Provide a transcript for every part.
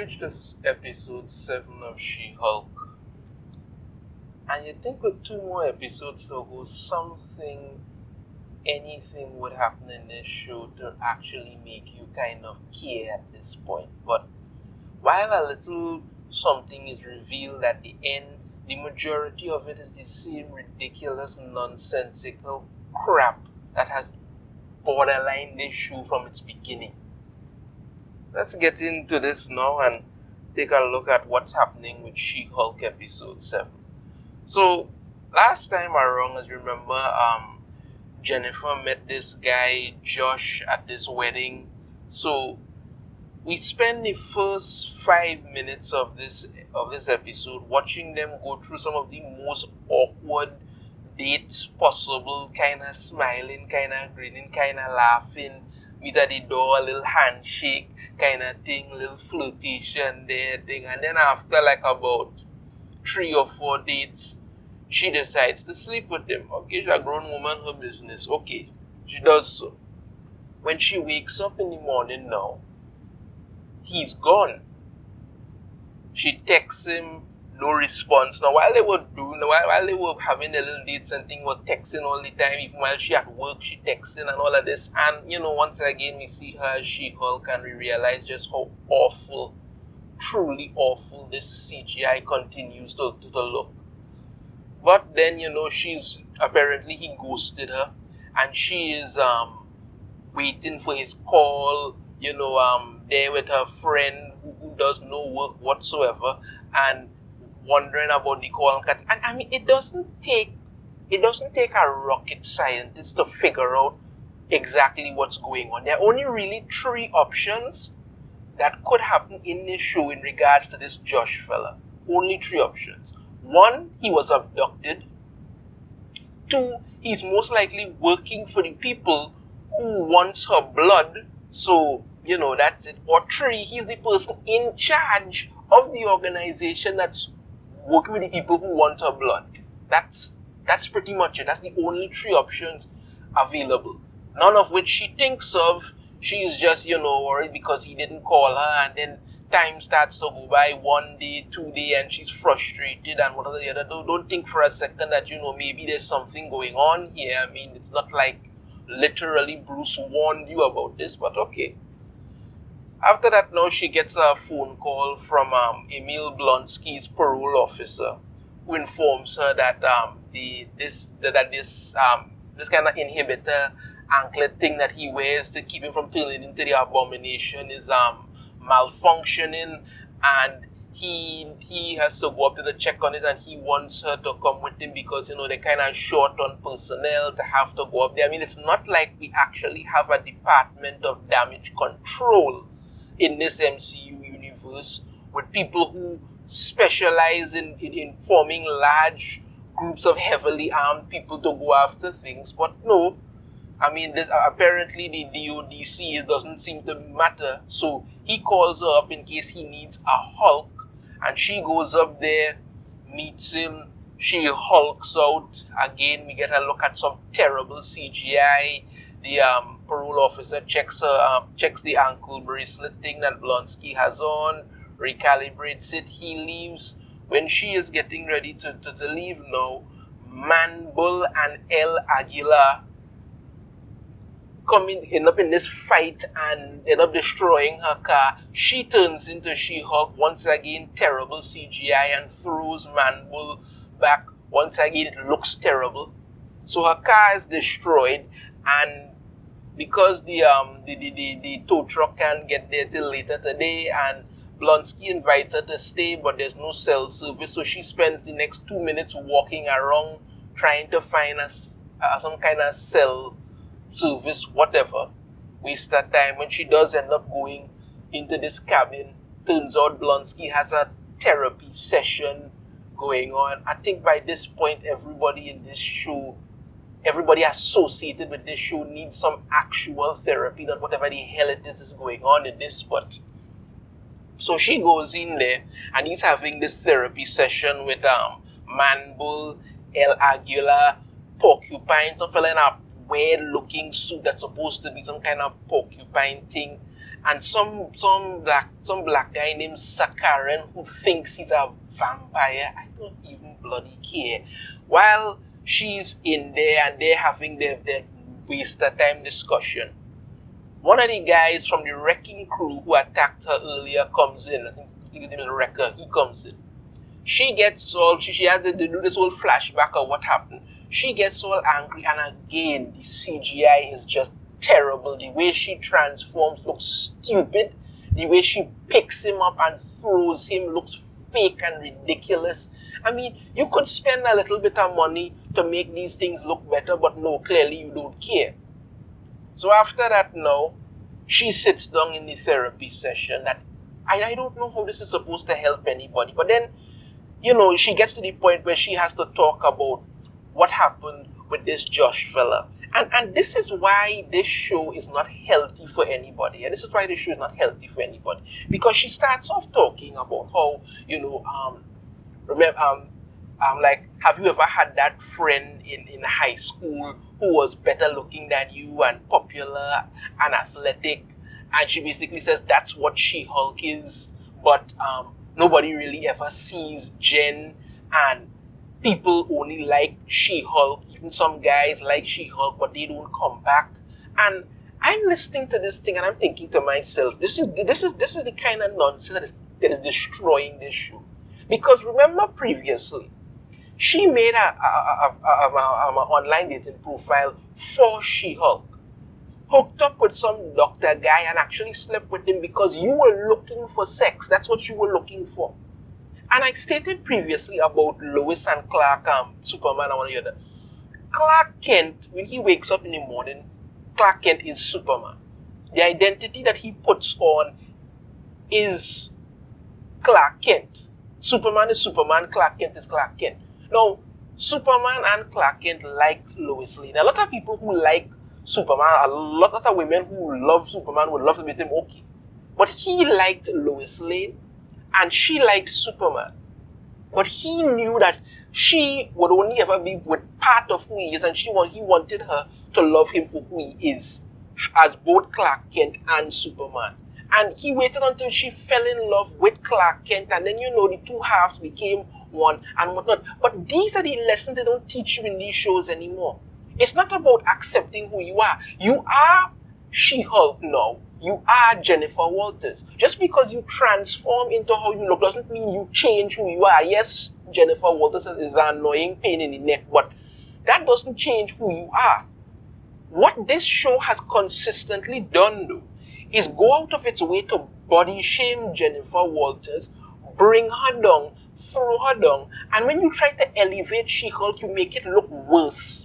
reached this episode 7 of She-Hulk, and you think with 2 more episodes to go, anything would happen in this show to actually make you kind of care at this point. But while a little something is revealed at the end, the majority of it is the same ridiculous, nonsensical crap that has borderlined this show from its beginning. Let's get into this now and take a look at what's happening with She-Hulk episode 7. So, last time around, as you remember, Jennifer met this guy, Josh, at this wedding. So, we spend the first 5 minutes of this episode watching them go through some of the most awkward dates possible, kind of smiling, kind of grinning, kind of laughing, meet at the door, a little handshake kind of thing, little flirtation there thing, and then after like about 3 or 4 dates, she decides to sleep with him. Okay, she's a grown woman, her business. Okay, she does so. When she wakes up in the morning now, he's gone. She texts him, no response. Now while they were having their little dates and thing, was texting all the time. Even while she at work, she texting and all of this. And once again we see her as She-Hulk and we realize just how awful, truly awful this CGI continues to look. But then she's apparently he ghosted her, and she is waiting for his call. There with her friend who does no work whatsoever, and wondering about the call. And I mean, it doesn't take a rocket scientist to figure out exactly what's going on. There are only really 3 options that could happen in this show in regards to this Josh fella. Only 3 options. 1, he was abducted. 2, he's most likely working for the people who wants her blood. So, that's it. Or 3, he's the person in charge of the organization that's working with the people who want her blood. That's pretty much it. That's the only 3 options available. None of which she thinks of. She's just, worried because he didn't call her, and then time starts to go by, 1 day, 2 days, and she's frustrated and what the other. Don't think for a second that, maybe there's something going on here. I mean, it's not like literally Bruce warned you about this, but okay. After that, now she gets a phone call from Emil Blonsky's parole officer, who informs her that this kind of inhibitor anklet thing that he wears to keep him from turning into the abomination is malfunctioning, and he has to go up to the check on it, and he wants her to come with him because they're kind of short on personnel to have to go up there. I mean, it's not like we actually have a department of damage control in this MCU universe with people who specialize in forming large groups of heavily armed people to go after things. But no, I mean, this apparently the DODC doesn't seem to matter. So he calls her up in case he needs a Hulk, and she goes up there, meets him, she hulks out. Again, we get a look at some terrible CGI. The parole officer checks the ankle bracelet thing that Blonsky has on, recalibrates it, he leaves. When she is getting ready to leave now, Manbull and El Aguilar end up in this fight and end up destroying her car. She turns into She-Hulk, once again terrible CGI, and throws Manbull back. Once again it looks terrible. So her car is destroyed, and because the tow truck can't get there till later today, and Blonsky invites her to stay, but there's no cell service, so she spends the next 2 minutes walking around trying to find some kind of cell service, whatever. Waste her time. When she does end up going into this cabin, turns out Blonsky has a therapy session going on. I think by this point everybody in this show, everybody associated with this show needs some actual therapy, not whatever the hell it is going on in this spot. So she goes in there, and he's having this therapy session with Manbull, El Aguilar, Porcupine, some fella in a weird looking suit that's supposed to be some kind of porcupine thing. and some black guy named Sakaran who thinks he's a vampire. I don't even bloody care. While she's in there and they're having their waste of time discussion, one of the guys from the wrecking crew who attacked her earlier comes in. I think his name is Wrecker. He comes in. She gets all, she has to do this whole flashback of what happened. She gets all angry, and again, the CGI is just terrible. The way she transforms looks stupid. The way she picks him up and throws him looks fake and ridiculous. I mean, you could spend a little bit of money to make these things look better, but no, clearly you don't care. So after that now, she sits down in the therapy session that I don't know how this is supposed to help anybody. But then, she gets to the point where she has to talk about what happened with this Josh fella. And this is why this show is not healthy for anybody. And this is why this show is not healthy for anybody. Because she starts off talking about how, like, have you ever had that friend in high school who was better looking than you and popular and athletic? And she basically says that's what She-Hulk is. But nobody really ever sees Jen, and people only like She-Hulk. Even some guys like She-Hulk, but they don't come back. And I'm listening to this thing and I'm thinking to myself, this is the kind of nonsense that is destroying this show. Because remember previously, she made a online dating profile for She-Hulk, hooked up with some doctor guy and actually slept with him because you were looking for sex. That's what you were looking for. And I stated previously about Lois and Clark, Superman and one of the other. Clark Kent, when he wakes up in the morning, Clark Kent is Superman. The identity that he puts on is Clark Kent. Superman is Superman, Clark Kent is Clark Kent. Now, Superman and Clark Kent liked Lois Lane. A lot of people who like Superman, a lot of women who love Superman would love to meet him, okay. But he liked Lois Lane and she liked Superman. But he knew that she would only ever be with part of who he is, and he wanted her to love him for who he is, as both Clark Kent and Superman. And he waited until she fell in love with Clark Kent, and then the two halves became one and whatnot. But these are the lessons they don't teach you in these shows anymore. It's not about accepting who you are. You are She-Hulk now. You are Jennifer Walters. Just because you transform into how you look doesn't mean you change who you are. Yes, Jennifer Walters is an annoying pain in the neck, but that doesn't change who you are. What this show has consistently done, though, is go out of its way to body shame Jennifer Walters, bring her down, throw her down, and when you try to elevate She-Hulk, you make it look worse.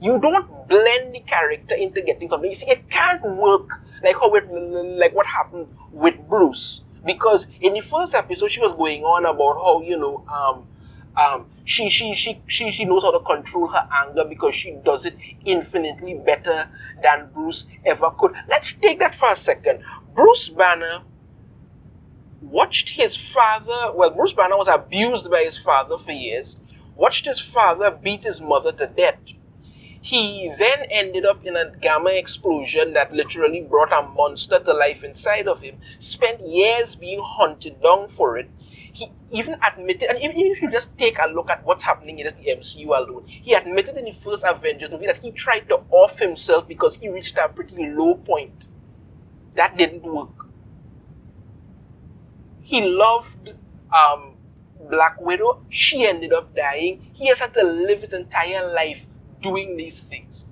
You don't blend the character into getting something. You see, it can't work like what happened with Bruce. Because in the first episode, she was going on about how, she knows how to control her anger because she does it infinitely better than Bruce ever could. Let's take that for a second. Bruce Banner watched his father, Bruce Banner was abused by his father for years, watched his father beat his mother to death. He then ended up in a gamma explosion that literally brought a monster to life inside of him, spent years being hunted down for it. He even admitted, and even if you just take a look at what's happening in the MCU alone, he admitted in the first Avengers movie that he tried to off himself because he reached a pretty low point. That didn't work. He loved Black Widow. She ended up dying. He has had to live his entire life doing these things.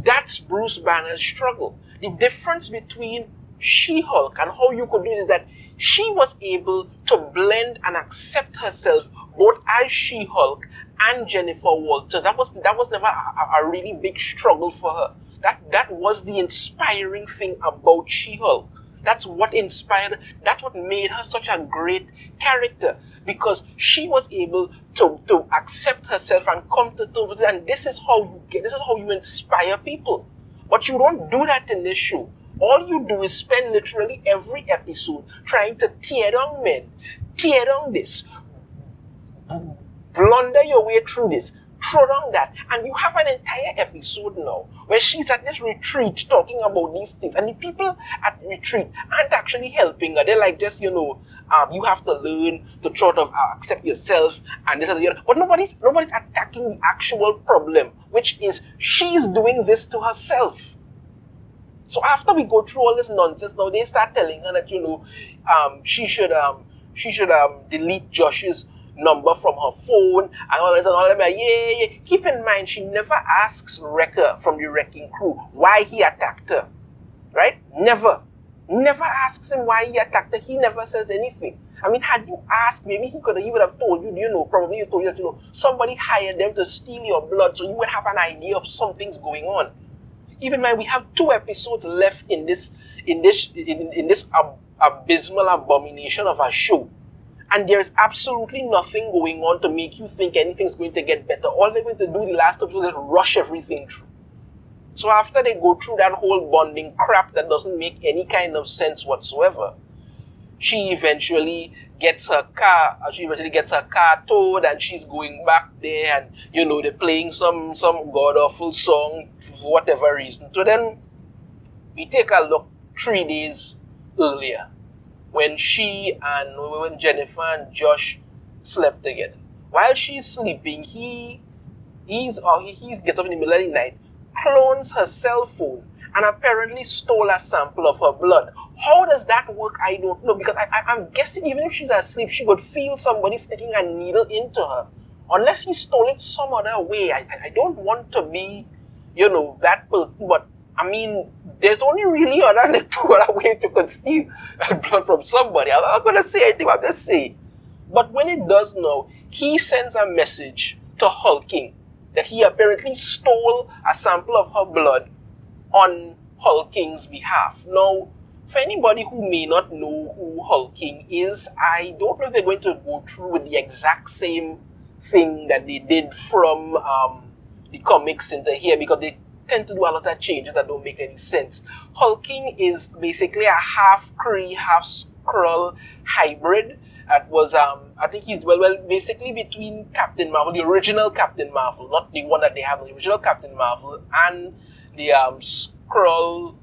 That's Bruce Banner's struggle. The difference between She-Hulk and how you could do it is that she was able to blend and accept herself both as She-Hulk and Jennifer Walters. That was never a really big struggle for her. That was the inspiring thing about She-Hulk. That's what inspired, that's what made her such a great character, because she was able to accept herself and come to terms with it. And this is how you inspire people. But you don't do that in this show. All you do is spend literally every episode trying to tear down men, tear down this, blunder your way through this, throw down that. And you have an entire episode now where she's at this retreat talking about these things. And the people at the retreat aren't actually helping her. They're like, just, you have to learn to sort of accept yourself and this and the other. But nobody's attacking the actual problem, which is she's doing this to herself. So after we go through all this nonsense, now they start telling her that, she should delete Josh's number from her phone and all this and all that. Yeah. Keep in mind, she never asks Wrecker from the wrecking crew why he attacked her. Right? Never asks him why he attacked her. He never says anything. I mean, had you asked, maybe he would have told you, probably you told you that, somebody hired them to steal your blood, so you would have an idea of something's going on. Keep in mind, we have 2 episodes left in this abysmal abomination of a show. And there's absolutely nothing going on to make you think anything's going to get better. All they're going to do the last episode is rush everything through. So after they go through that whole bonding crap that doesn't make any kind of sense whatsoever, she eventually gets her car towed, and she's going back there, and they're playing some god-awful song for whatever reason. So then we take a look 3 days earlier, when Jennifer and Josh slept together. While she's sleeping, he gets up in the middle of the night, clones her cell phone, and apparently stole a sample of her blood. How does that work? I don't know, because I'm guessing even if she's asleep, she would feel somebody sticking a needle into her. Unless he stole it some other way. I don't want to be, that person, but I mean, there's only really two other ways you could steal blood from somebody. I'm not going to say anything, I'm just saying. But when it does now, he sends a message to Hulking that he apparently stole a sample of her blood on Hulking's behalf. Now, for anybody who may not know who Hulking is, I don't know if they're going to go through with the exact same thing that they did from the comics into here, because they tend to do a lot of changes that don't make any sense. Hulking is basically a half Kree, half Skrull hybrid. That was, I think he's, basically between Captain Marvel, the original Captain Marvel, not the one that they have, the original Captain Marvel, and the Skrull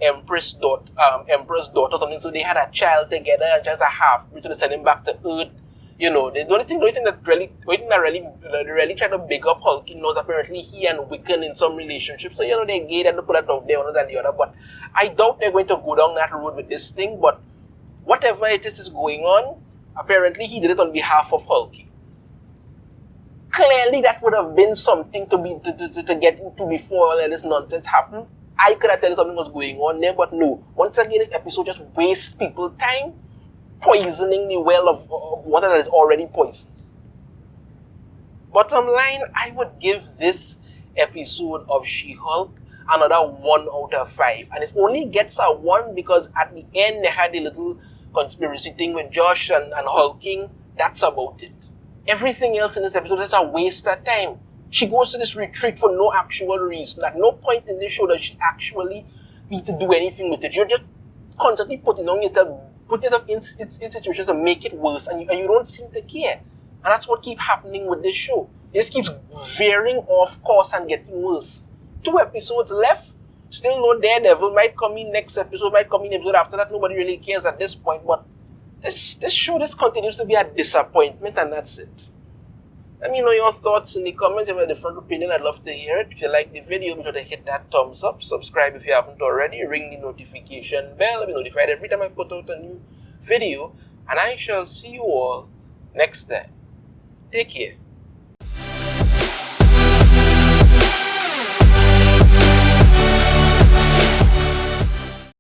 Empress daughter or something. So they had a child together, and just a half, so they sent him back to Earth. The only thing that really tried to big up Hulking was apparently he and Wiccan in some relationship. So, they gay and they put that out there, one than the other. But I doubt they're going to go down that road with this thing. But whatever it is going on, apparently he did it on behalf of Hulking. Clearly, that would have been something to get into before all of this nonsense happened. I could have told you something was going on there, but no. Once again, this episode just wastes people's time, poisoning the well of water that is already poisoned. Bottom line, I would give this episode of She-Hulk another 1 out of 5. And it only gets a 1 because at the end they had a little conspiracy thing with Josh and Hulking. That's about it. Everything else in this episode is a waste of time. She goes to this retreat for no actual reason. At no point in this show does she actually need to do anything with it. You're just constantly putting yourself in situations to make it worse, and you don't seem to care. And that's what keeps happening with this show. It just keeps veering off course and getting worse. 2 episodes left. Still no Daredevil. Might come in next episode, might come in episode after that. Nobody really cares at this point. But this show continues to be a disappointment, and that's it. Let me know your thoughts in the comments. If you have a different opinion, I'd love to hear it. If you like the video, be sure to hit that thumbs up. Subscribe if you haven't already. Ring the notification bell. Be notified every time I put out a new video. And I shall see you all next time. Take care.